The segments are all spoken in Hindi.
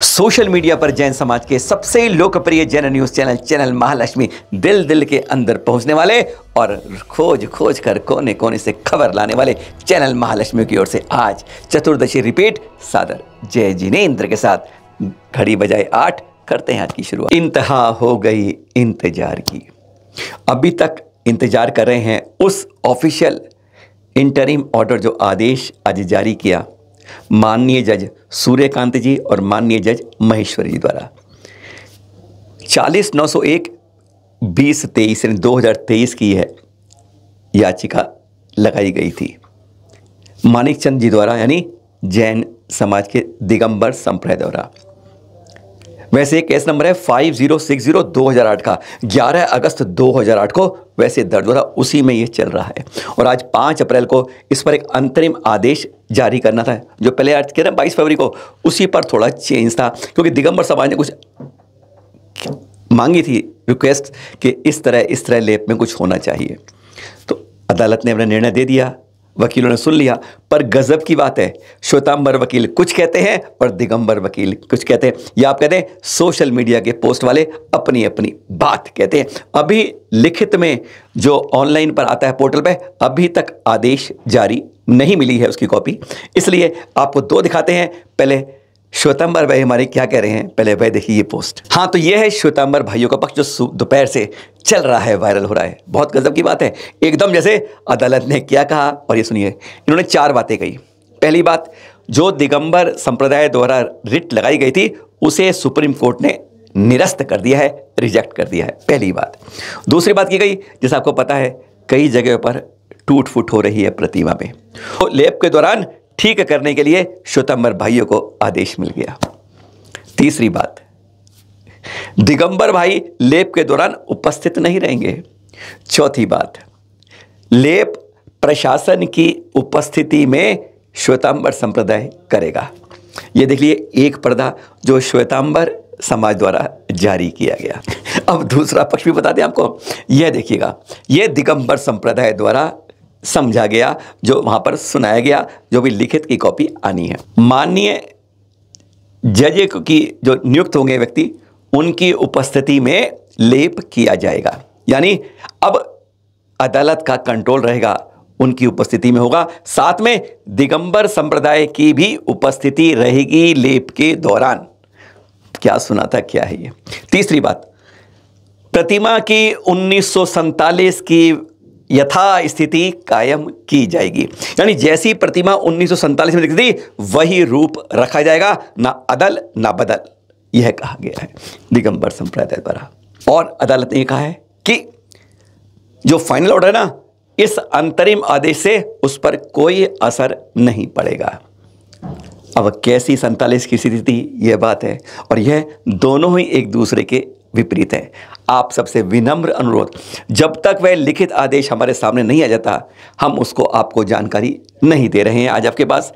सोशल मीडिया पर जैन समाज के सबसे लोकप्रिय जैन न्यूज चैनल महालक्ष्मी दिल दिल के अंदर पहुंचने वाले और खोज खोज कर कोने कोने से खबर लाने वाले चैनल महालक्ष्मी की ओर से आज चतुर्दशी रिपीट सादर जय जिनेंद्र के साथ घड़ी बजाए 8 करते हैं आज की शुरुआत। इंतहा हो गई इंतजार की। अभी तक इंतजार कर रहे हैं उस ऑफिशियल इंटरिम ऑर्डर जो आदेश आज जारी किया माननीय जज सूर्यकांत जी और माननीय जज महेश्वरी जी द्वारा 40/901 2023 यानी 2023 की है याचिका लगाई गई थी मानिक चंद जी द्वारा यानी जैन समाज के दिगंबर संप्रदाय द्वारा। वैसे केस नंबर है 5060/2008 का 11 अगस्त 2008 को वैसे दर्ज हुआ था, उसी में ये चल रहा है और आज 5 अप्रैल को इस पर एक अंतरिम आदेश जारी करना था जो पहले आज कह रहे हैं 22 फरवरी को, उसी पर थोड़ा चेंज था क्योंकि दिगंबर समाज ने कुछ मांगी थी रिक्वेस्ट कि इस तरह लेप में कुछ होना चाहिए। तो अदालत ने अपना निर्णय दे दिया, वकीलों ने सुन लिया, पर गजब की बात है श्वेतांबर वकील कुछ कहते हैं और दिगंबर वकील कुछ कहते हैं, या आप कहते हैं सोशल मीडिया के पोस्ट वाले अपनी अपनी बात कहते हैं। अभी लिखित में जो ऑनलाइन पर आता है पोर्टल पे अभी तक आदेश जारी नहीं मिली है उसकी कॉपी, इसलिए आपको दो दिखाते हैं। पहले श्वेतांबर भाई हमारे क्या कह रहे हैं, पहले भाई देखिए ये पोस्ट। हाँ, तो ये है श्वेतांबर भाइयों का पक्ष जो दोपहर से चल रहा है, वायरल हो रहा है। बहुत गजब की बात है, एकदम जैसे अदालत ने क्या कहा। और ये सुनिए, इन्होंने 4 बातें कही। पहली बात, जो दिगंबर संप्रदाय द्वारा रिट लगाई गई थी उसे सुप्रीम कोर्ट ने निरस्त कर दिया है, रिजेक्ट कर दिया है, पहली बात। दूसरी बात की गई, जैसे आपको पता है कई जगह पर टूट फूट हो रही है प्रतिमा में, तो लेप के दौरान ठीक करने के लिए श्वेतांबर भाइयों को आदेश मिल गया। तीसरी बात, दिगंबर भाई लेप के दौरान उपस्थित नहीं रहेंगे। चौथी बात, लेप प्रशासन की उपस्थिति में श्वेतांबर संप्रदाय करेगा। यह देख लिए एक पर्दा जो श्वेतांबर समाज द्वारा जारी किया गया। अब दूसरा पक्ष भी बता दें आपको, यह देखिएगा, यह दिगंबर संप्रदाय द्वारा समझा गया जो वहां पर सुनाया गया, जो भी लिखित की कॉपी आनी है। माननीय जज की जो नियुक्त होंगे व्यक्ति उनकी उपस्थिति में लेप किया जाएगा, यानी अब अदालत का कंट्रोल रहेगा उनकी उपस्थिति में होगा। साथ में दिगंबर संप्रदाय की भी उपस्थिति रहेगी लेप के दौरान। क्या सुना था, क्या है ये। तीसरी बात, प्रतिमा की 1947 की यथा स्थिति कायम की जाएगी, यानी जैसी प्रतिमा 1947 में दिखती थी वही रूप रखा जाएगा, ना अदल ना बदल, यह कहा गया है दिगंबर संप्रदाय द्वारा। और अदालत ने कहा है कि जो फाइनल ऑर्डर है ना, इस अंतरिम आदेश से उस पर कोई असर नहीं पड़ेगा। अब कैसी 47 की स्थिति थी यह बात है, और यह दोनों ही एक दूसरे के विपरीत है। आप सबसे विनम्र अनुरोध, जब तक वह लिखित आदेश हमारे सामने नहीं आ जाता हम उसको आपको जानकारी नहीं दे रहे हैं। आज आपके पास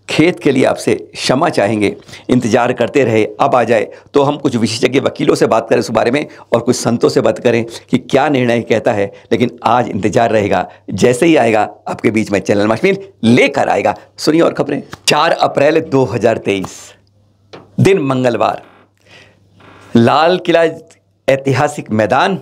खेत के लिए आपसे क्षमा चाहेंगे, इंतजार करते रहे, अब आ जाए तो हम कुछ विशेषज्ञ वकीलों से बात करें इस बारे में और कुछ संतों से बात करें कि क्या निर्णय कहता है, लेकिन आज इंतजार रहेगा, जैसे ही आएगा आपके बीच में चैनल महालक्ष्मी लेकर आएगा। सुनिए और खबरें। 4 अप्रैल 2023 दिन मंगलवार, लाल किला ऐतिहासिक मैदान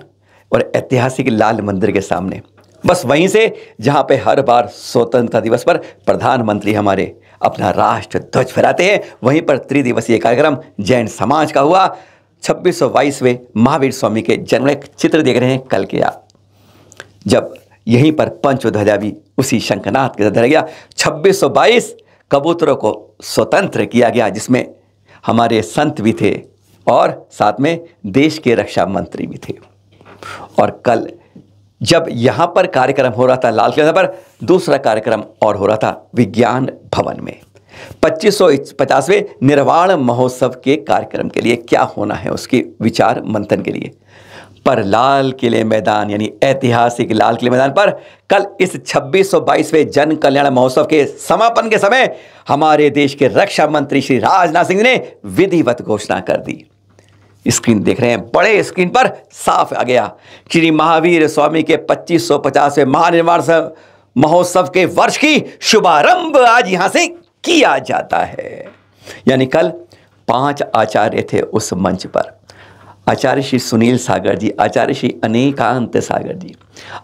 और ऐतिहासिक लाल मंदिर के सामने, बस वहीं से जहां पे हर बार स्वतंत्रता दिवस पर प्रधानमंत्री हमारे अपना राष्ट्र ध्वज फहराते हैं, वहीं पर त्रिदिवसीय कार्यक्रम जैन समाज का हुआ। 2622वें महावीर स्वामी के जन्म का चित्र देख रहे हैं कल के आप, जब यहीं पर पंचध्वजा भी उसी शंखनाद के साथ धरा गया। 2622 कबूतरों को स्वतंत्र किया गया, जिसमें हमारे संत भी थे और साथ में देश के रक्षा मंत्री भी थे। और कल जब यहाँ पर कार्यक्रम हो रहा था लाल किला पर, दूसरा कार्यक्रम और हो रहा था विज्ञान भवन में 2550वें निर्वाण महोत्सव के कार्यक्रम के लिए क्या होना है उसके विचार मंथन के लिए। पर लाल किले मैदान यानी ऐतिहासिक लाल किले मैदान पर कल इस 2622वें जन कल्याण महोत्सव के समापन के समय हमारे देश के रक्षा मंत्री श्री राजनाथ सिंह ने विधिवत घोषणा कर दी। स्क्रीन देख रहे हैं, बड़े स्क्रीन पर साफ आ गया श्री महावीर स्वामी के 2550वें महानिर्वाण महोत्सव के वर्ष की शुभारंभ आज यहां से किया जाता है। यानी कल 5 आचार्य थे उस मंच पर। आचार्य श्री सुनील सागर जी, आचार्य श्री अनेकांत सागर जी,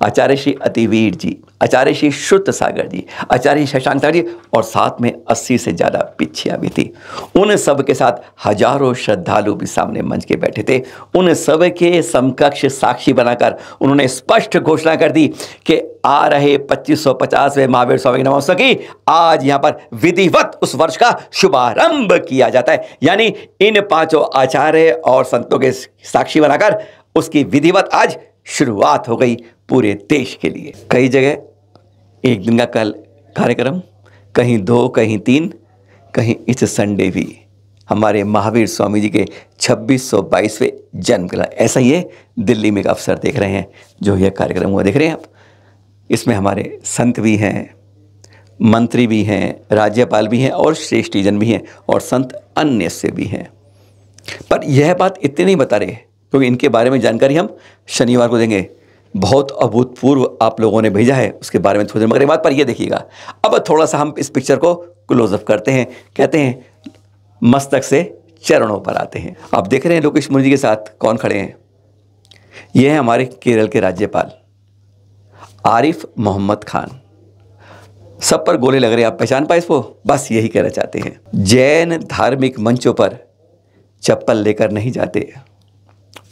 आचार्य श्री अतिवीर जी, आचार्य श्री श्रुत सागर जी, आचार्य शशांक सागर जी, और साथ में 80 से ज़्यादा पिछियाँ भी थी। उन सब के साथ हजारों श्रद्धालु भी सामने मंच के बैठे थे। उन सब के समकक्ष साक्षी बनाकर उन्होंने स्पष्ट घोषणा कर दी कि आ रहे 2550वें महावीर स्वामी नवोत्सव की आज यहाँ पर विधिवत उस वर्ष का शुभारंभ किया जाता है। यानी इन 5 आचार्य और संतों के साक्षी बनाकर उसकी विधिवत आज शुरुआत हो गई पूरे देश के लिए। कई जगह एक दिन का कल कार्यक्रम, कहीं 2, कहीं 3, कहीं इस संडे भी हमारे महावीर स्वामी जी के 2622वें जन्म का ऐसा ही है। दिल्ली में एक अवसर देख रहे हैं, जो यह कार्यक्रम हुआ देख रहे हैं आप। इसमें हमारे संत भी हैं, मंत्री भी हैं, राज्यपाल भी हैं और श्रेष्ठीजन भी हैं और संत अन्य से भी हैं। पर यह बात इतने नहीं बता रहे, क्योंकि इनके बारे में जानकारी हम शनिवार को देंगे। बहुत अभूतपूर्व आप लोगों ने भेजा है, उसके बारे में थोड़ी देर मगर बात पर ये देखिएगा। अब थोड़ा सा हम इस पिक्चर को क्लोजअप करते हैं। कहते हैं मस्तक से चरणों पर आते हैं। आप देख रहे हैं लोकेश मुनि जी के साथ कौन खड़े हैं। ये है हमारे केरल के राज्यपाल आरिफ मोहम्मद खान। सब पर गोले लग रहे हैं, आप पहचान पाए इसको? बस यही कहना चाहते हैं। जैन धार्मिक मंचों पर चप्पल लेकर नहीं जाते,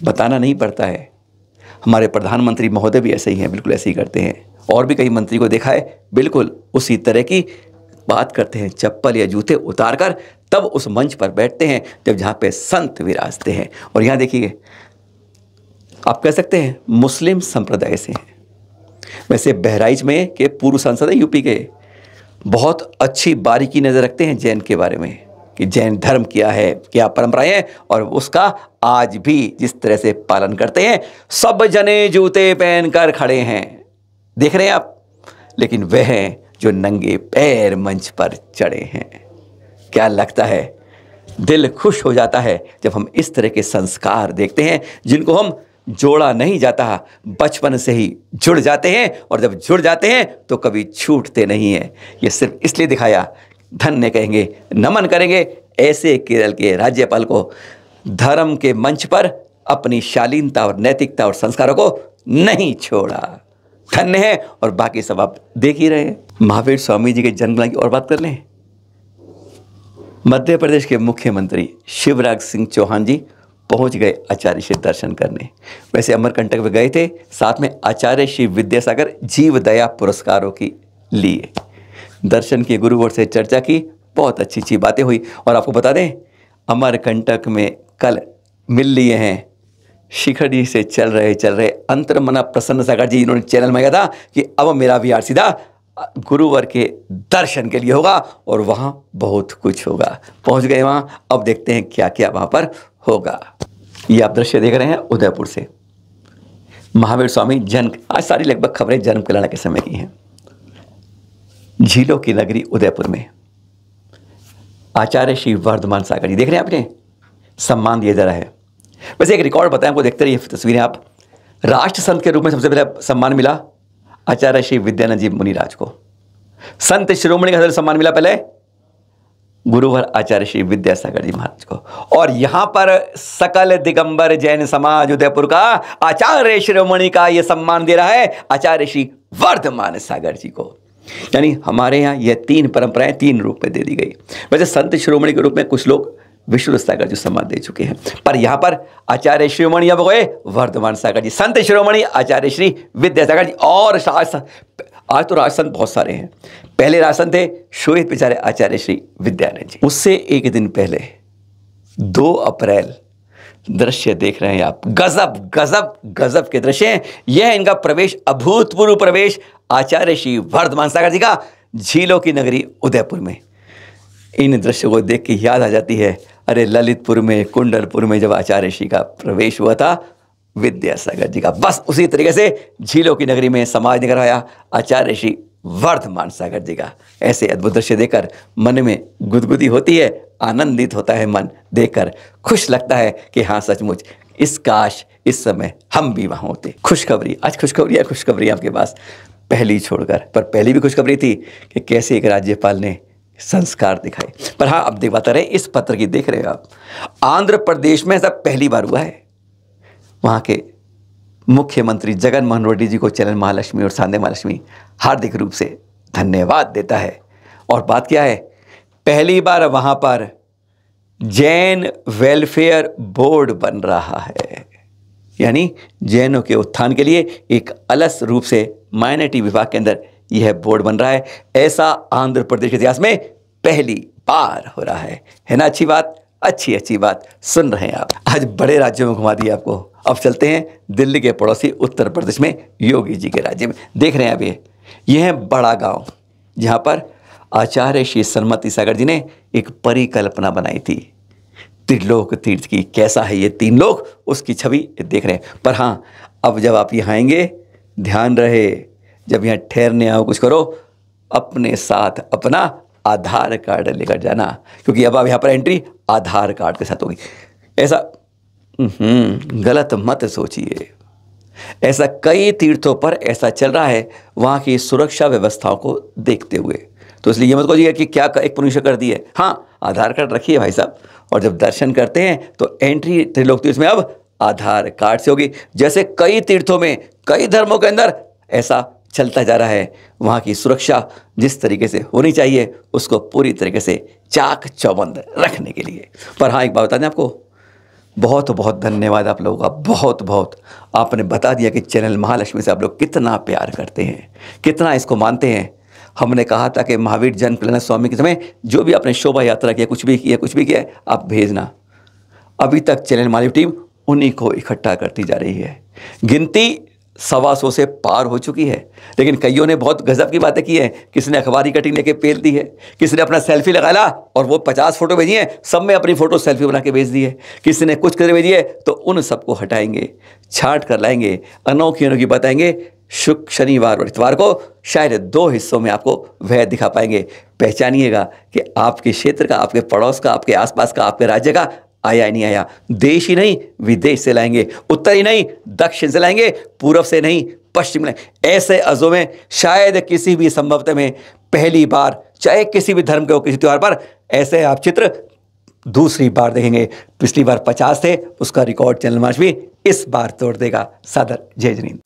बताना नहीं पड़ता है। हमारे प्रधानमंत्री महोदय भी ऐसे ही हैं, बिल्कुल ऐसे ही करते हैं। और भी कई मंत्री को देखा है, बिल्कुल उसी तरह की बात करते हैं। चप्पल या जूते उतार कर तब उस मंच पर बैठते हैं जब जहाँ पे संत विराजते हैं। और यहाँ देखिए, आप कह सकते हैं मुस्लिम संप्रदाय से हैं। वैसे बहराइच में के पूर्व सांसद है यूपी के, बहुत अच्छी बारीकी नज़र रखते हैं जैन के बारे में कि जैन धर्म क्या है, क्या परंपराएं हैं, और उसका आज भी जिस तरह से पालन करते हैं। सब जने जूते पहनकर खड़े हैं, देख रहे हैं आप। लेकिन वह हैं जो नंगे पैर मंच पर चढ़े हैं। क्या लगता है, दिल खुश हो जाता है जब हम इस तरह के संस्कार देखते हैं, जिनको हम जोड़ा नहीं जाता, बचपन से ही जुड़ जाते हैं, और जब जुड़ जाते हैं तो कभी छूटते नहीं हैं। ये सिर्फ इसलिए दिखाया, धन्य कहेंगे, नमन करेंगे ऐसे केरल के राज्यपाल को, धर्म के मंच पर अपनी शालीनता और नैतिकता और संस्कारों को नहीं छोड़ा। धन्य है। और बाकी सब आप देख ही रहे हैं। महावीर स्वामी जी के जन्मदिन की और बात कर लें। मध्य प्रदेश के मुख्यमंत्री शिवराज सिंह चौहान जी पहुंच गए आचार्य श्री दर्शन करने। वैसे अमरकंटक में गए थे, साथ में आचार्य श्री विद्यासागर जीव दया पुरस्कारों की लिए। दर्शन की गुरुवर से चर्चा की, बहुत अच्छी अच्छी बातें हुई। और आपको बता दें, अमरकंटक में कल मिल लिए हैं शिखर जी से चल रहे अंतर्मना प्रसन्न सागर जी। इन्होंने चैनल में कहा था कि अब मेरा भी सीधा गुरुवर के दर्शन के लिए होगा, और वहाँ बहुत कुछ होगा। पहुँच गए वहाँ, अब देखते हैं क्या क्या वहाँ पर होगा। ये आप दृश्य देख रहे हैं उदयपुर से। महावीर स्वामी जन्म, आज सारी लगभग खबरें जन्म कल्याण के समय की हैं। झीलों की नगरी उदयपुर में आचार्य श्री वर्धमान सागर जी, देख रहे हैं आपने, सम्मान दिया जा रहा है। वैसे एक रिकॉर्ड बताएं आपको, देखते रहिए तस्वीरें आप। राष्ट्र संत के रूप में सबसे पहले सम्मान मिला आचार्य श्री विद्यानंद जी मुनिराज को। संत शिरोमणि का सम्मान मिला पहले गुरुवर आचार्य श्री विद्यासागर जी महाराज को। और यहां पर सकल दिगंबर जैन समाज उदयपुर का आचार्य शिरोमणि का यह सम्मान दे रहा है आचार्य श्री वर्धमान सागर जी को। यानी हमारे यहाँ यह 3 परंपराएं 3 रूप में दे दी गई। वैसे संत शिरोमणि के रूप में कुछ लोग विष्णु सागर जी सम्मान दे चुके हैं, पर यहाँ पर आचार्य शिरोमणि अब गए वर्धमान सागर जी, संत शिरोमणि आचार्य श्री विद्यासागर जी। और आज तो राजसंत बहुत सारे हैं। पहले राजसंत थे श्वेत विचार्य आचार्य श्री विद्यानंद जी। उससे एक दिन पहले 2 अप्रैल दृश्य देख रहे हैं आप। गजब गजब गजब के दृश्य हैं। यह इनका प्रवेश, अभूतपूर्व प्रवेश आचार्य श्री वर्धमान सागर जी का झीलों की नगरी उदयपुर में। इन दृश्यों को देख के याद आ जाती है, अरे ललितपुर में, कुंडलपुर में जब आचार्य श्री का प्रवेश हुआ था विद्यासागर जी का, बस उसी तरीके से झीलों की नगरी में समाज निकल आया आचार्य श्री वर्धमान सागर जी का। ऐसे अद्भुत दृश्य देखकर मन में गुदगुदी होती है, आनंदित होता है मन देखकर, खुश लगता है कि हाँ सचमुच इस काश इस समय हम भी वहाँ होते। खुशखबरी, आज खुशखबरी आपके पास, पहली छोड़कर, पर पहली भी खुशखबरी थी कि कैसे एक राज्यपाल ने संस्कार दिखाए। पर हाँ, अब दिखाते रहे, इस पत्र की देख रहे हो आप, आंध्र प्रदेश में ऐसा पहली बार हुआ है। वहाँ के मुख्यमंत्री जगन मोहन रेड्डी जी को चैनल महालक्ष्मी और सांदे महालक्ष्मी हार्दिक रूप से धन्यवाद देता है। और बात क्या है, पहली बार वहाँ पर जैन वेलफेयर बोर्ड बन रहा है, यानी जैनों के उत्थान के लिए एक अलग रूप से माइनॉरिटी विभाग के अंदर यह बोर्ड बन रहा है। ऐसा आंध्र प्रदेश के इतिहास में पहली बार हो रहा है ना। अच्छी बात, अच्छी बात सुन रहे हैं आप। आज बड़े राज्यों में घुमा दिया आपको। अब चलते हैं दिल्ली के पड़ोसी उत्तर प्रदेश में, योगी जी के राज्य में। देख रहे हैं आप, ये है बड़ा गांव, जहां पर आचार्य श्री सन्मति सागर जी ने एक परिकल्पना बनाई थी त्रिलोक तीर्थ की। कैसा है ये तीन लोक, उसकी छवि देख रहे हैं। पर हाँ, अब जब आप यहाँ आएंगे, ध्यान रहे, जब यहाँ ठहरने आओ, कुछ करो, अपने साथ अपना आधार कार्ड लेकर जाना, क्योंकि अब आप यहाँ पर एंट्री आधार कार्ड के साथ होगी। ऐसा गलत मत सोचिए। ऐसा कई तीर्थों पर ऐसा चल रहा है, वहाँ की सुरक्षा व्यवस्थाओं को देखते हुए। तो इसलिए ये मत कहिए कि क्या एक पुरुष कर दी है। हाँ, आधार कार्ड रखिए भाई साहब, और जब दर्शन करते हैं तो एंट्री त्रिलोक तीर्थ में अब आधार कार्ड से होगी। जैसे कई तीर्थों में, कई धर्मों के अंदर ऐसा चलता जा रहा है, वहाँ की सुरक्षा जिस तरीके से होनी चाहिए, उसको पूरी तरीके से चाक चौबंद रखने के लिए। पर हाँ, एक बात बता दें आपको, बहुत बहुत धन्यवाद आप लोगों का, बहुत आपने बता दिया कि चैनल महालक्ष्मी से आप लोग कितना प्यार करते हैं, कितना इसको मानते हैं। हमने कहा था कि महावीर जन कल्याण स्वामी के समय जो भी आपने शोभा यात्रा किया, कुछ भी किया, आप भेजना। अभी तक चैनल महालक्ष्मी टीम उन्हीं को इकट्ठा करती जा रही है। गिनती 125 से पार हो चुकी है, लेकिन कईयों ने बहुत गजब की बातें की है। किसी ने अखबारी कटिंग लेके पेल दी है, किसी ने अपना सेल्फी लगाया और वो 50 फोटो भेजी है, सब में अपनी फोटो सेल्फी बना के भेज दी है। किसी ने कुछ कर भेजी है, तो उन सबको हटाएंगे, छांट कर लाएंगे, अनोखी बताएंगे। शुक्र, शनिवार और इतवार को शायद 2 हिस्सों में आपको वह दिखा पाएंगे। पहचानिएगा कि आपके क्षेत्र का, आपके पड़ोस का, आपके आसपास का, आपके राज्य का आया नहीं आया। देश ही नहीं, विदेश से लाएंगे, उत्तर ही नहीं, दक्षिण से लाएंगे, पूर्व से नहीं, पश्चिम में। ऐसे अज़ों में शायद किसी भी संभवतः में पहली बार, चाहे किसी भी धर्म के हो, किसी त्यौहार पर ऐसे आप चित्र दूसरी बार देखेंगे। पिछली बार 50 थे, उसका रिकॉर्ड चैनल महालक्ष्मी इस बार तोड़ देगा। सादर जय जनींद।